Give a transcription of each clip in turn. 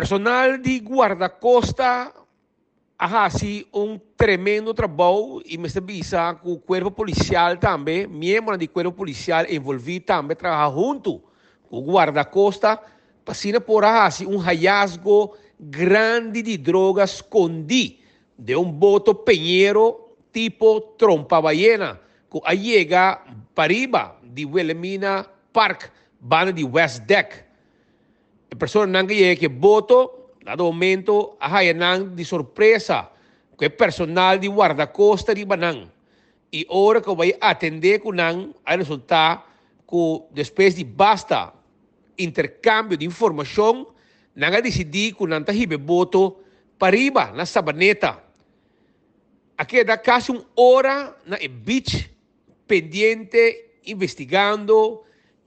personal de guardacosta hace un tremendo trabajo y me avisa que el cuerpo policial también, miembros del cuerpo policial envolvido también trabaja junto con el guardacosta, para por hacer un hallazgo grande de drogas escondidas de un boto peñero tipo trompa ballena, que llega para arriba de Wilhelmina Park, van de West Deck. A pessoa não ganha que voto, no momento, a de surpresa, que é personal de guarda-costa de Banang. E hora que vai atender com não, a resultar que depois de basta intercâmbio de informação, não decidir que não está voto para riba, na sabaneta. Aqui dá quase uma hora na beach, pendiente, investigando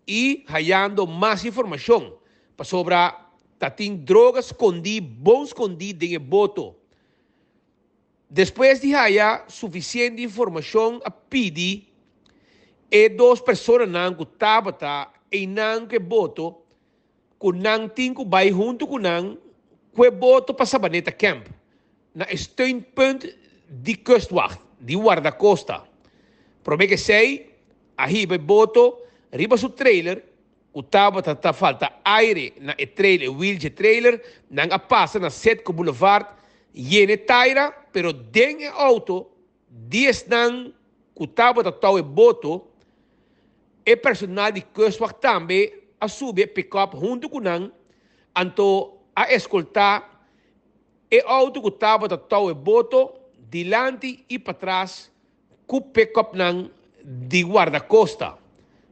e hallando mais informação sobre tatin drogas bom escondidas em boto. Depois de haya suficiente informação a pedir, e duas pessoas não que estavam em não que boto, que não tinham que vai junto com não, que boto para Sabaneta Camp, na steunpunt de kustwacht, de guarda-costa. Promete que sei, aí vai boto, riba su trailer, o tava tá falta aire na trailer, wheelchair trailer, não passa na Setco Boulevard, yene taira, pero den auto, dias não, o tava tá boto, e personal de kustwacht também, a subir pick-up junto com não, anto a escoltar, e auto que tava tá boto, dilante e para trás, com pick-up não, de guarda-costa.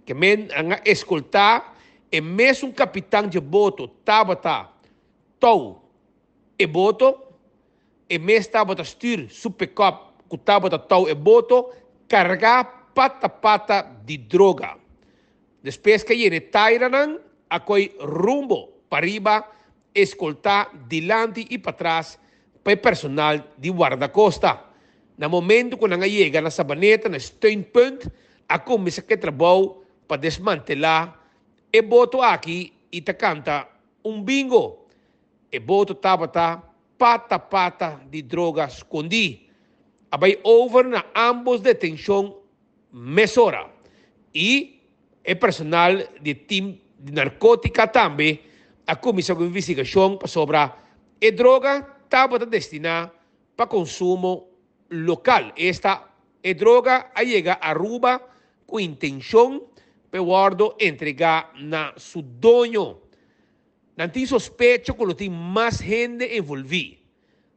Que men ang escoltar e mesmo capitão de boto tabata tau e boto e mes tabata stuur supercop ku tabata tau e boto carregar pata de droga. Depois que yene taira nan akoi rumbo para riba escoltar dilante e para trás para personal de guarda-costa. Na momento quando nga chega na sabaneta na steunpunt a começa que trabalho para desmantelar e boto aqui e te canta bingo. E boto tabata pata de drogas escondi. Abai over na ambos detenção mesora. E o personal de team de narcótica também a comissão de investigação sobre e droga tabata destinada para consumo local. Esta e droga a chega a Aruba com intenção guardo entregar na su dono. Não tem sospecho que tem mais gente envolvida.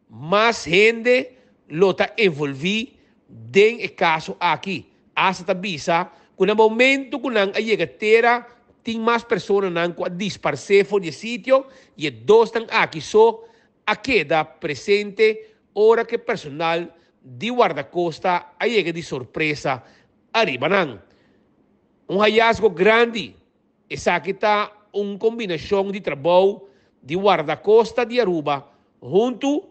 Mais gente lo está envolvida dentro do caso aqui. Hasta visa que no momento que não chega terra, tem mais pessoas que dispersar fora do sítio e dois estão aqui só a queda presente hora que personal de guarda-costa chega de surpresa arriba não. Hallazgo grande. Essa aqui está uma combinação de trabalho de guarda-costa de Aruba junto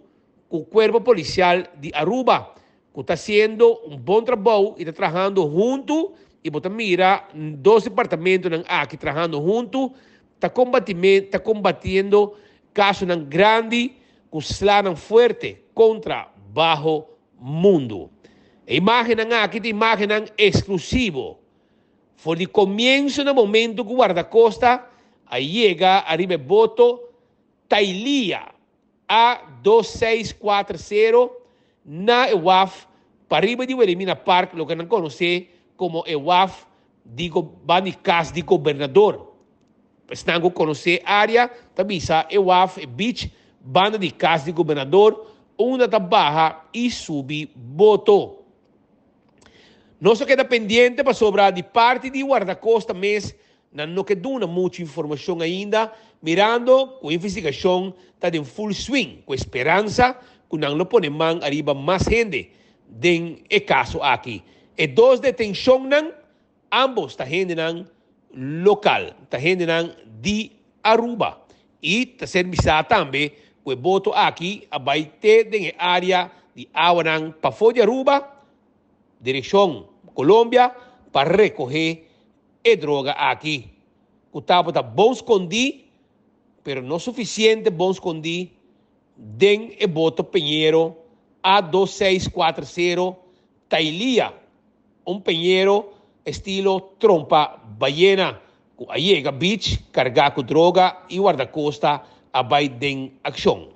com o corpo policial de Aruba, que está fazendo bom trabalho e está trabalhando junto e você mira dois departamentos aqui trabalhando junto, está combatendo casos grande que slam forte contra bajo mundo. A imagem aqui é imagem exclusiva. Foi de começo no momento que o guarda-costa chega a Ribevoto, Tailia, A2640, na EWAF, para riba de Wilhelmina Park, o que não conhece como EWAF, Banicas de Governador. Estão conhecer a área, também sa EWAF, Beach, Banda de Casa de Governador, uma da barra e subi voto. Não só queda pendiente para sobrar de parte de guarda-costa, mas não que dá muita informação ainda, mirando que a investigação está em full swing, com esperança que não lo põe mão arriba mais gente dentro do caso aqui. E dois detenções, ambos está gente local, está gente de Aruba. E está sendo também que o voto aqui vai ter dentro da área de Awanang para fora de Aruba, direção Colômbia, para recolher a droga aqui. O estava bom escondido, pero no suficiente bom escondi, den e boto Pinheiro a 2640 Tailia, Pinheiro estilo trompa ballena, com a Beach, carregar com droga e guarda-costa a den ação.